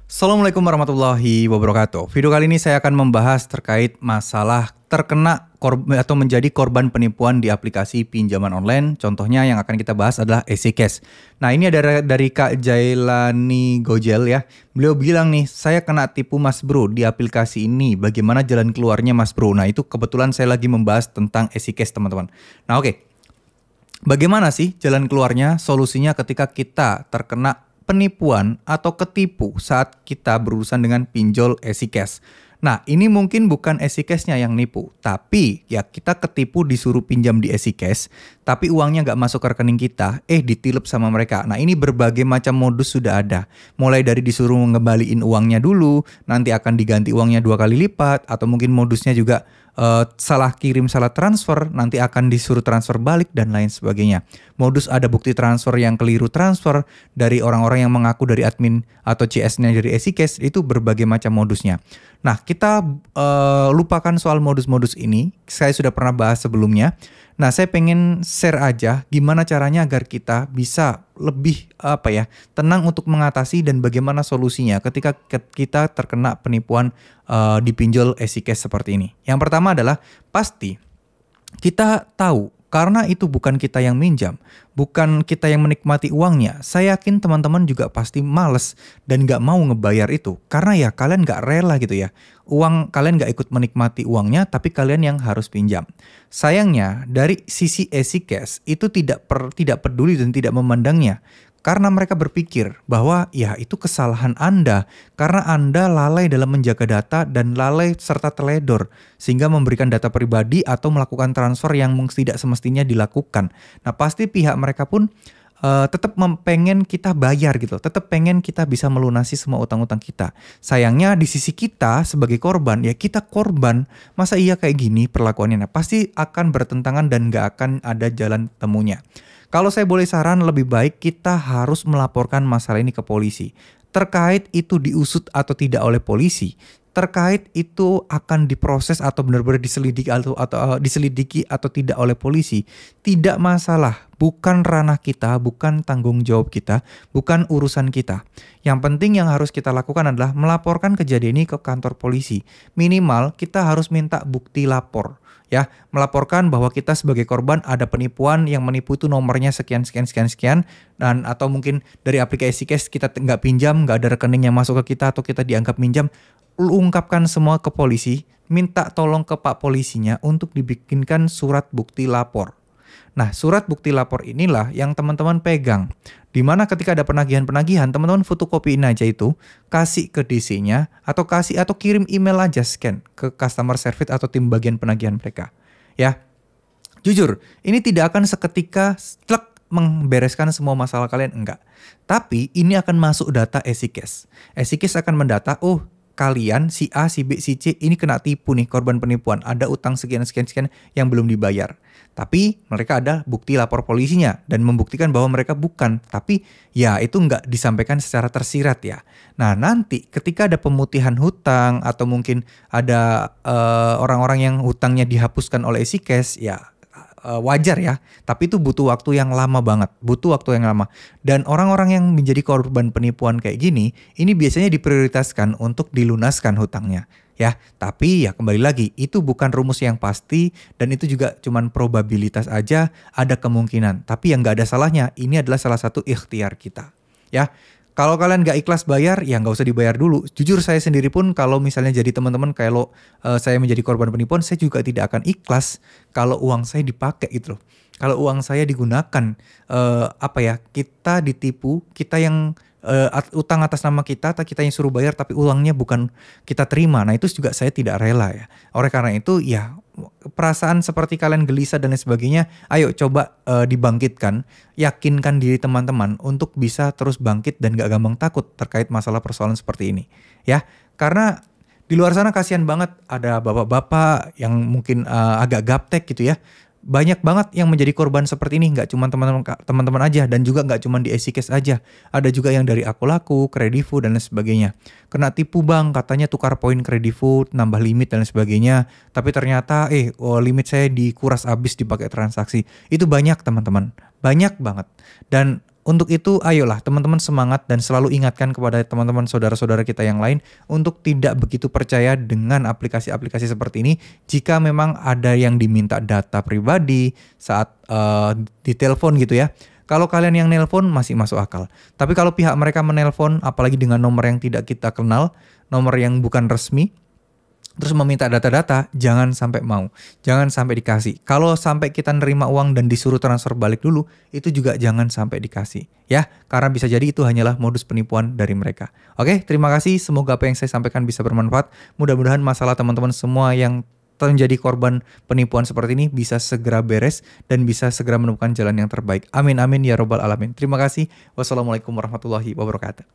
Assalamualaikum warahmatullahi wabarakatuh. Video kali ini saya akan membahas terkait masalah terkena atau menjadi korban penipuan di aplikasi pinjaman online. Contohnya yang akan kita bahas adalah EasyCash. Nah, ini ada dari Kak Jailani Gojel ya. Beliau bilang nih, saya kena tipu Mas Bro di aplikasi ini. Bagaimana jalan keluarnya Mas Bro? Nah, itu kebetulan saya lagi membahas tentang EasyCash teman-teman. Nah, oke. Bagaimana sih jalan keluarnya, solusinya ketika kita terkena penipuan atau ketipu saat kita berurusan dengan pinjol EasyCash? Nah, ini mungkin bukan EasyCash-nya yang nipu, tapi ya kita ketipu disuruh pinjam di EasyCash, tapi uangnya nggak masuk ke rekening kita, ditilep sama mereka. Nah, ini berbagai macam modus sudah ada. Mulai dari disuruh ngembaliin uangnya dulu, nanti akan diganti uangnya 2 kali lipat, atau mungkin modusnya juga salah kirim, salah transfer, nanti akan disuruh transfer balik dan lain sebagainya. Modus ada bukti transfer yang keliru transfer dari orang-orang yang mengaku dari admin atau CS-nya dari EasyCash, itu berbagai macam modusnya. Nah, kita lupakan soal modus-modus ini, saya sudah pernah bahas sebelumnya. Nah, saya pengen share aja gimana caranya agar kita bisa lebih tenang untuk mengatasi dan bagaimana solusinya ketika kita terkena penipuan di pinjol EasyCash seperti ini. Yang pertama adalah pasti kita tahu karena itu bukan kita yang minjam, bukan kita yang menikmati uangnya. Saya yakin teman-teman juga pasti males dan nggak mau ngebayar itu. Karena ya kalian nggak rela gitu ya. Kalian nggak ikut menikmati uangnya, tapi kalian yang harus pinjam. Sayangnya dari sisi EasyCash itu tidak peduli dan tidak memandangnya. Karena mereka berpikir bahwa ya itu kesalahan Anda karena Anda lalai dalam menjaga data dan lalai serta teledor sehingga memberikan data pribadi atau melakukan transfer yang tidak semestinya dilakukan. Nah, pasti pihak mereka pun tetap pengen kita bayar gitu, tetap pengen kita bisa melunasi semua utang-utang kita. Sayangnya di sisi kita sebagai korban, ya kita korban, masa iya kayak gini perlakuannya? Nah, pasti akan bertentangan dan gak akan ada jalan temunya. Kalau saya boleh saran, lebih baik kita harus melaporkan masalah ini ke polisi. Terkait itu diusut atau tidak oleh polisi, terkait itu akan diproses atau benar-benar diselidiki atau tidak oleh polisi, tidak masalah. Bukan ranah kita, bukan tanggung jawab kita, bukan urusan kita. Yang penting yang harus kita lakukan adalah melaporkan kejadian ini ke kantor polisi. Minimal kita harus minta bukti lapor. Ya, melaporkan bahwa kita sebagai korban ada penipuan yang menipu itu nomornya sekian dan atau mungkin dari aplikasi cash kita nggak pinjam, nggak ada rekening yang masuk ke kita atau kita dianggap minjam. Lu ungkapkan semua ke polisi, minta tolong ke Pak polisinya untuk dibikinkan surat bukti lapor. Nah, surat bukti lapor inilah yang teman-teman pegang. Dimana ketika ada penagihan-penagihan, teman-teman fotokopiin aja itu, kasih ke DC-nya, atau kirim email aja, scan ke customer service atau tim bagian penagihan mereka. Ya, jujur, ini tidak akan seketika membereskan semua masalah kalian, enggak. Tapi ini akan masuk data EasyCash. EasyCash akan mendata, kalian si A, si B, si C ini kena tipu nih, korban penipuan. Ada utang sekian yang belum dibayar. Tapi mereka ada bukti lapor polisinya dan membuktikan bahwa mereka bukan. Tapi ya itu nggak disampaikan secara tersirat ya. Nah, nanti ketika ada pemutihan hutang atau mungkin ada orang-orang yang hutangnya dihapuskan oleh EasyCash, ya wajar ya. Tapi itu butuh waktu yang lama banget. Dan orang-orang yang menjadi korban penipuan kayak gini, ini biasanya diprioritaskan untuk dilunaskan hutangnya. Ya, tapi ya kembali lagi, itu bukan rumus yang pasti dan itu juga cuman probabilitas aja, ada kemungkinan. Tapi yang nggak ada salahnya, ini adalah salah satu ikhtiar kita. Ya, kalau kalian nggak ikhlas bayar, ya nggak usah dibayar dulu. Jujur saya sendiri pun kalau misalnya jadi teman-teman kalau saya menjadi korban penipuan, saya juga tidak akan ikhlas kalau uang saya dipakai gitu loh. Kalau uang saya digunakan, kita ditipu, kita yang utang atas nama kita yang suruh bayar tapi uangnya bukan kita terima. Nah, itu juga saya tidak rela ya. Oleh karena itu ya perasaan seperti kalian gelisah dan lain sebagainya, ayo coba dibangkitkan, yakinkan diri teman-teman untuk bisa terus bangkit dan gak gampang takut terkait masalah persoalan seperti ini ya. Karena di luar sana kasihan banget ada bapak-bapak yang mungkin agak gaptek gitu ya. Banyak banget yang menjadi korban seperti ini, nggak cuma teman-teman aja dan juga nggak cuma di EasyCash aja. Ada juga yang dari Akulaku, Kredivo dan lain sebagainya. Kena tipu bang, katanya tukar poin Kredivo, nambah limit dan lain sebagainya. Tapi ternyata limit saya dikuras habis dipakai transaksi. Itu banyak teman-teman, banyak banget. Dan untuk itu ayolah teman-teman semangat dan selalu ingatkan kepada teman-teman saudara-saudara kita yang lain untuk tidak begitu percaya dengan aplikasi-aplikasi seperti ini jika memang ada yang diminta data pribadi saat ditelepon gitu ya. Kalau kalian yang nelpon masih masuk akal. Tapi kalau pihak mereka menelpon apalagi dengan nomor yang tidak kita kenal, nomor yang bukan resmi, terus meminta data-data, jangan sampai mau. Jangan sampai dikasih. Kalau sampai kita nerima uang dan disuruh transfer balik dulu, itu juga jangan sampai dikasih. Ya, karena bisa jadi itu hanyalah modus penipuan dari mereka. Oke, terima kasih. Semoga apa yang saya sampaikan bisa bermanfaat. Mudah-mudahan masalah teman-teman semua yang menjadi korban penipuan seperti ini bisa segera beres dan bisa segera menemukan jalan yang terbaik. Amin amin ya robbal alamin. Terima kasih. Wassalamualaikum warahmatullahi wabarakatuh.